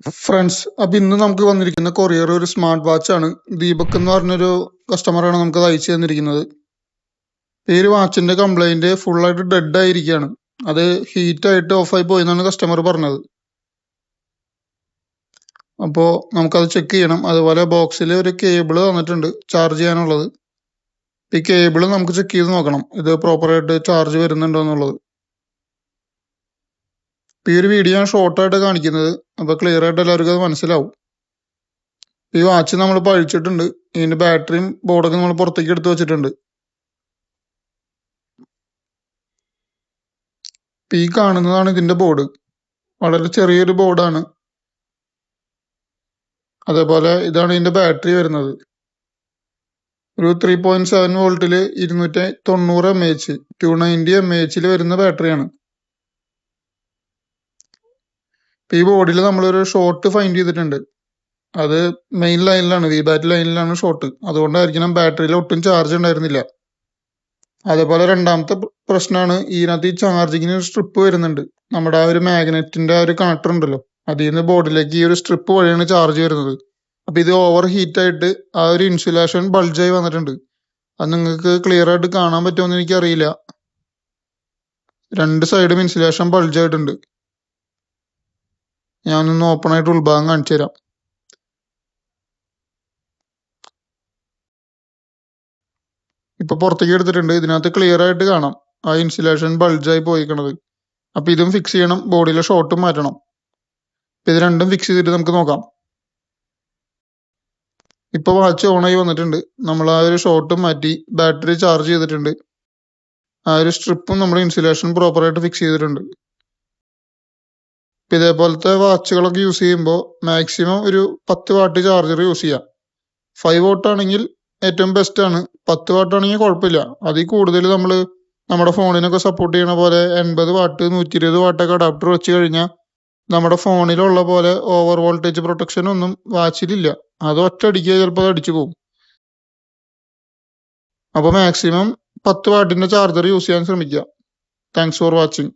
Friends, അപ്പൊ ഇന്ന് നമുക്ക് വന്നിരിക്കുന്ന കൊറിയർ ഒരു സ്മാർട്ട് വാച്ച് ആണ്. ദീപക് എന്ന് പറഞ്ഞൊരു കസ്റ്റമറാണ് നമുക്ക് അത് അയച്ചു തന്നിരിക്കുന്നത്. ഈ ഒരു വാച്ചിന്റെ കംപ്ലൈന്റ് ഫുള്ളായിട്ട് ഡെഡ് ആയിരിക്കുകയാണ്. അത് ഹീറ്റ് ആയിട്ട് ഓഫായി പോയി എന്നാണ് കസ്റ്റമർ പറഞ്ഞത്. അപ്പോൾ നമുക്കത് ചെക്ക് ചെയ്യണം. അതുപോലെ ബോക്സിൽ ഒരു കേബിള് തന്നിട്ടുണ്ട് ചാർജ് ചെയ്യാനുള്ളത്. ഈ കേബിള് നമുക്ക് ചെക്ക് ചെയ്ത് നോക്കണം ഇത് പ്രോപ്പറായിട്ട് ചാർജ് വരുന്നുണ്ടോ എന്നുള്ളത്. ഈ ഒരു വീഡിയോ ഞാൻ ഷോർട്ടായിട്ട് കാണിക്കുന്നത്, അപ്പോൾ ക്ലിയർ ആയിട്ട് എല്ലാവർക്കും അത് മനസ്സിലാവും. ഈ വാച്ച് നമ്മൾ പഴിച്ചിട്ടുണ്ട്. ഇതിന്റെ ബാറ്ററിയും ബോർഡൊക്കെ നമ്മൾ പുറത്തേക്ക് എടുത്ത് വെച്ചിട്ടുണ്ട്. ഈ കാണുന്നതാണ് ഇതിന്റെ ബോർഡ്. വളരെ ചെറിയൊരു ബോർഡാണ്. അതേപോലെ ഇതാണ് ഇതിന്റെ ബാറ്ററി വരുന്നത്. ഒരു 3.7 വോൾട്ടില് 290 mAh 290 mAh വരുന്ന ബാറ്ററിയാണ്. ഈ ബോർഡിൽ നമ്മളൊരു ഷോർട്ട് ഫൈൻഡ് ചെയ്തിട്ടുണ്ട്. അത് മെയിൻ ലൈനിലാണ്, വി ബാറ്റ് ലൈനിലാണ് ഷോർട്ട്. അതുകൊണ്ടായിരിക്കണം ബാറ്ററിയിൽ ഒട്ടും ചാർജ് ഉണ്ടായിരുന്നില്ല. അതേപോലെ രണ്ടാമത്തെ പ്രശ്നമാണ്, ഇതിനകത്ത് ഈ ചാർജിങ്ങിന് ഒരു സ്ട്രിപ്പ് വരുന്നുണ്ട്. നമ്മുടെ ആ ഒരു മാഗ്നറ്റിന്റെ ആ ഒരു കണക്ടർ ഉണ്ടല്ലോ, അതിൽ നിന്ന് ബോർഡിലേക്ക് ഈ ഒരു സ്ട്രിപ്പ് വഴിയാണ് ചാർജ് വരുന്നത്. അപ്പൊ ഇത് ഓവർ ഹീറ്റ് ആയിട്ട് ആ ഒരു ഇൻസുലേഷൻ ബൾജായി വന്നിട്ടുണ്ട്. അത് നിങ്ങൾക്ക് ക്ലിയർ ആയിട്ട് കാണാൻ പറ്റുമെന്ന് എനിക്കറിയില്ല. രണ്ട് സൈഡും ഇൻസുലേഷൻ ബൾജായിട്ടുണ്ട്. ഞാനൊന്ന് ഓപ്പൺ ആയിട്ട് ഉൾഭാഗം കാണിച്ചു തരാം. ഇപ്പൊ പുറത്തേക്ക് എടുത്തിട്ടുണ്ട്. ഇതിനകത്ത് ക്ലിയർ ആയിട്ട് കാണാം ആ ഇൻസുലേഷൻ ബൾജായി പോയിക്കണത്. അപ്പൊ ഇതും ഫിക്സ് ചെയ്യണം, ബോഡിയിലെ ഷോർട്ടും മാറ്റണം. ഇത് രണ്ടും ഫിക്സ് ചെയ്തിട്ട് നമുക്ക് നോക്കാം. ഇപ്പൊ വാച്ച് ഓണായി വന്നിട്ടുണ്ട്. നമ്മൾ ആ ഒരു ഷോർട്ടും മാറ്റി ബാറ്ററി ചാർജ് ചെയ്തിട്ടുണ്ട്. ആ ഒരു സ്ട്രിപ്പും നമ്മൾ ഇൻസുലേഷൻ പ്രോപ്പറായിട്ട് ഫിക്സ് ചെയ്തിട്ടുണ്ട്. ഇതേപോലത്തെ വാച്ചുകളൊക്കെ യൂസ് ചെയ്യുമ്പോൾ മാക്സിമം ഒരു 10 വാട്ട് ചാർജർ യൂസ് ചെയ്യാം. 5 വാട്ട് ആണെങ്കിൽ ഏറ്റവും ബെസ്റ്റ് ആണ്. 10 വാട്ട് ആണെങ്കിൽ കുഴപ്പമില്ല. അതിൽ കൂടുതൽ നമ്മൾ നമ്മുടെ ഫോണിനൊക്കെ സപ്പോർട്ട് ചെയ്യണ പോലെ 80 വാട്ട് 120 വാട്ടൊക്കെ അഡാപ്റ്റർ വെച്ച് കഴിഞ്ഞാൽ നമ്മുടെ ഫോണിലുള്ള പോലെ ഓവർ വോൾട്ടേജ് പ്രൊട്ടക്ഷൻ ഒന്നും വാച്ചിലില്ല. അത് ഒറ്റയടിക്ക് ചിലപ്പോൾ അടിച്ചു പോകും. അപ്പോൾ മാക്സിമം 10 വാട്ടിന്റെ ചാർജർ യൂസ് ചെയ്യാൻ ശ്രമിക്കുക. Thanks for watching.